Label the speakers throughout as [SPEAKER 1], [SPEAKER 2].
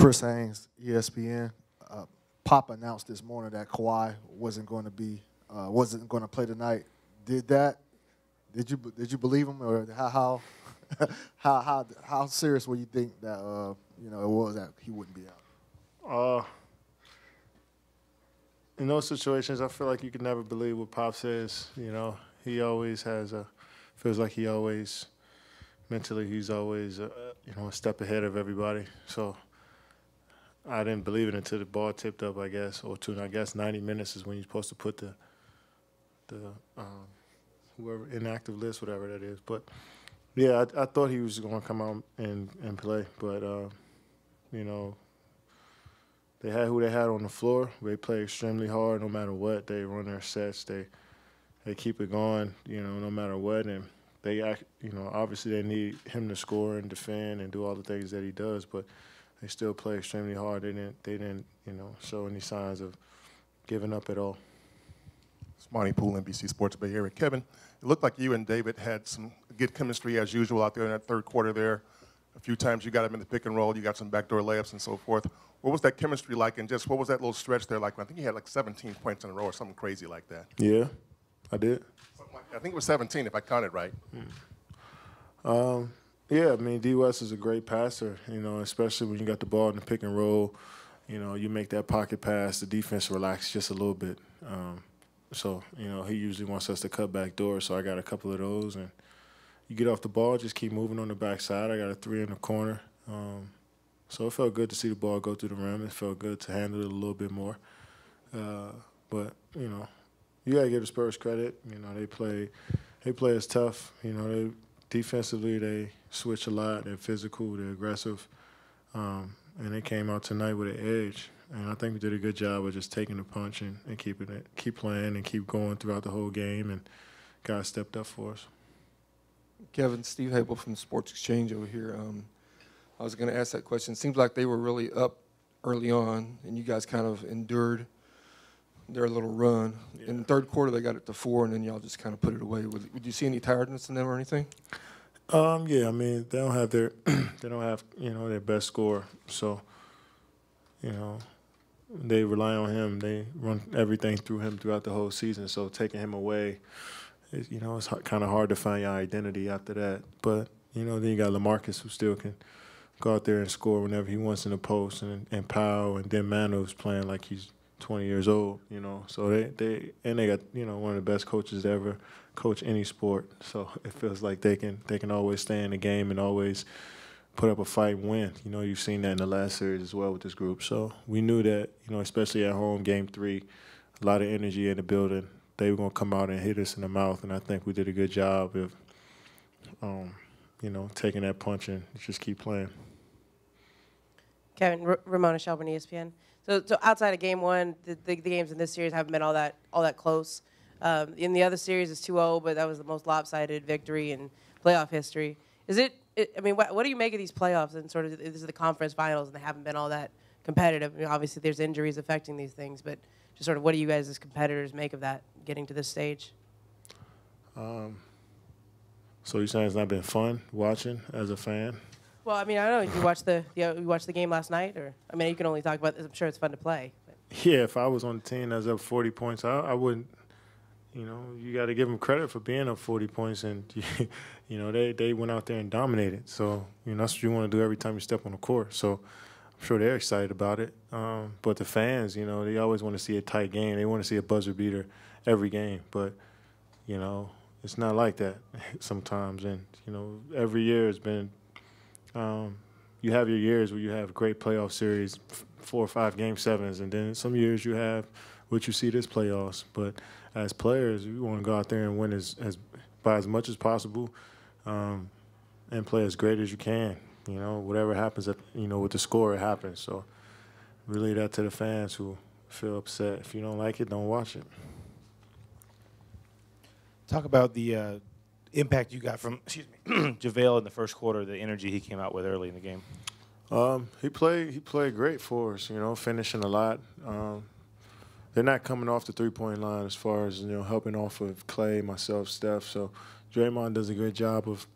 [SPEAKER 1] Chris Haynes, ESPN. Pop announced this morning that Kawhi wasn't going to play tonight. Did you believe him, or how how serious were you think that it was that he wouldn't be out?
[SPEAKER 2] In those situations, I feel like you can never believe what Pop says. He always feels like he always mentally he's always a step ahead of everybody. So I didn't believe it until the ball tipped up, I guess, or I guess 90 minutes is when you're supposed to put the whoever inactive list, whatever that is. But yeah, I thought he was going to come out and play, but they had who they had on the floor. They play extremely hard no matter what. They run their sets. They keep it going, no matter what. And they obviously they need him to score and defend and do all the things that he does, but they still play extremely hard. They didn't show any signs of giving up at all.
[SPEAKER 3] Monty Poole, NBC Sports Bay Area. Kevin, it looked like you and David had some good chemistry as usual out there in that third quarter there. A few times you got him in the pick and roll, you got some backdoor layups and so forth. What was that chemistry like, and just what was that little stretch there like? I think he had like 17 points in a row or something crazy like that.
[SPEAKER 2] Yeah, I did.
[SPEAKER 3] I think it was 17 if I counted right.
[SPEAKER 2] Yeah, I mean, D. West is a great passer, especially when you got the ball in the pick and roll. You make that pocket pass, the defense relaxes just a little bit. So, he usually wants us to cut back doors, so I got a couple of those. And you get off the ball, just keep moving on the backside. I got a 3 in the corner. So it felt good to see the ball go through the rim. It felt good to handle it a little bit more. But, you got to give the Spurs credit. They play as tough. Defensively, they switch a lot. They're physical. They're aggressive. And they came out tonight with an edge. And I think we did a good job of just taking the punch and keep playing and keep going throughout the whole game. And guys stepped up for us.
[SPEAKER 4] Kevin, Steve Hable from the Sports Exchange over here. I was going to ask that question. It seems like they were really up early on, and you guys kind of endured their little run. Yeah. In the third quarter, they got it to 4, and then y'all just kind of put it away. Would you see any tiredness in them or anything?
[SPEAKER 2] Yeah, I mean, they don't have their their best scorer, so they rely on him. They run everything through him throughout the whole season. So taking him away, it's kind of hard to find your identity after that. But then you got LaMarcus, who still can go out there and score whenever he wants in the post, and Powell, and then Mano's playing like he's 20 years old. So they got one of the best coaches to ever coach any sport. So it feels like they can always stay in the game and always put up a fight and win. You've seen that in the last series as well with this group. So we knew that, especially at home, Game 3, a lot of energy in the building. They were going to come out and hit us in the mouth, and I think we did a good job of, taking that punch and just keep playing.
[SPEAKER 5] Kevin, Ramona Shelburne, ESPN. So outside of Game 1, the games in this series haven't been all that close. In the other series, it's 2-0, but that was the most lopsided victory in playoff history. What do you make of these playoffs and sort of this is the conference finals and they haven't been all that competitive? Obviously, there's injuries affecting these things, but just sort of what do you guys as competitors make of that getting to this stage?
[SPEAKER 2] So you're saying it's not been fun watching as a fan?
[SPEAKER 5] Well, I don't know. Did you watch the game last night, or you can only talk about this. I'm sure it's fun to play. But.
[SPEAKER 2] Yeah, if I was on the team that's up 40 points, I wouldn't. You got to give them credit for being up 40 points, and they went out there and dominated. So that's what you want to do every time you step on the court. So I'm sure they're excited about it. But the fans, they always want to see a tight game. They want to see a buzzer beater every game. But it's not like that sometimes. And every year has been. You have your years where you have great playoff series, 4 or 5 Game 7s, and then some years you have what you see this playoffs. But as players, we want to go out there and win by as much as possible, and play as great as you can. Whatever happens, with the score, it happens. So relay that to the fans who feel upset. If you don't like it, don't watch it.
[SPEAKER 6] Talk about the impact you got from JaVale in the first quarter, the energy he came out with early in the game.
[SPEAKER 2] He played great for us, finishing a lot. They're not coming off the three-point line as far as, helping off of Clay, myself, Steph. So Draymond does a great job of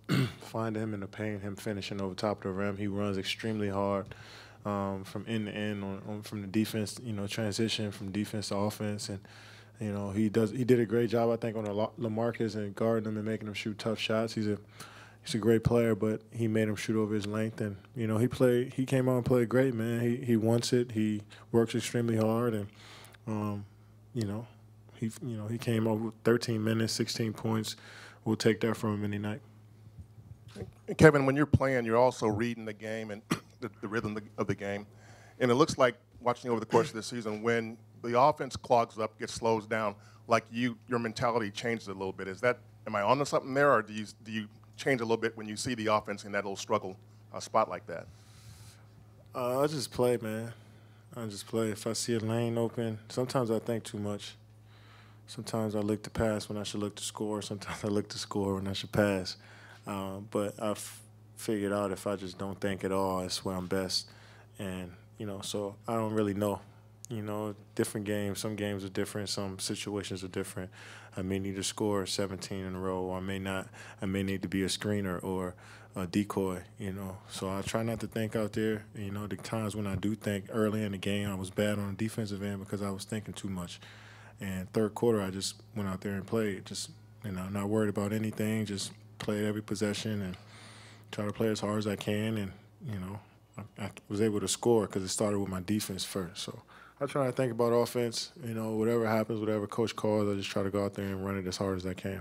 [SPEAKER 2] finding him in the paint, him finishing over top of the rim. He runs extremely hard. from end to end from the defense, transition from defense to offense. And, he did a great job, I think, on LaMarcus and guarding him and making him shoot tough shots. He's a great player, but he made him shoot over his length. And, he came out and played great, man. He wants it. He works extremely hard. And, he came up with 13 minutes, 16 points. We'll take that from him any night.
[SPEAKER 3] Kevin, when you're playing, you're also reading the game and the rhythm of the game. And it looks like, watching over the course of the season, when the offense clogs up, slows down, like your mentality changes a little bit. Am I onto something there, or do you change a little bit when you see the offense in that little struggle spot like that?
[SPEAKER 2] I just play, man. I just play. If I see a lane open, sometimes I think too much. Sometimes I look to pass when I should look to score. Sometimes I look to score when I should pass. But I've figured out if I just don't think at all, that's where I'm best. And, so I don't really know. Different games. Some games are different. Some situations are different. I may need to score 17 in a row, or I may not. I may need to be a screener or a decoy, So I try not to think out there. The times when I do think early in the game, I was bad on the defensive end because I was thinking too much. And third quarter, I just went out there and played. Just, not worried about anything. Just played every possession and try to play as hard as I can. And, I was able to score because it started with my defense first. So I try to think about offense. Whatever happens, whatever coach calls, I just try to go out there and run it as hard as I can.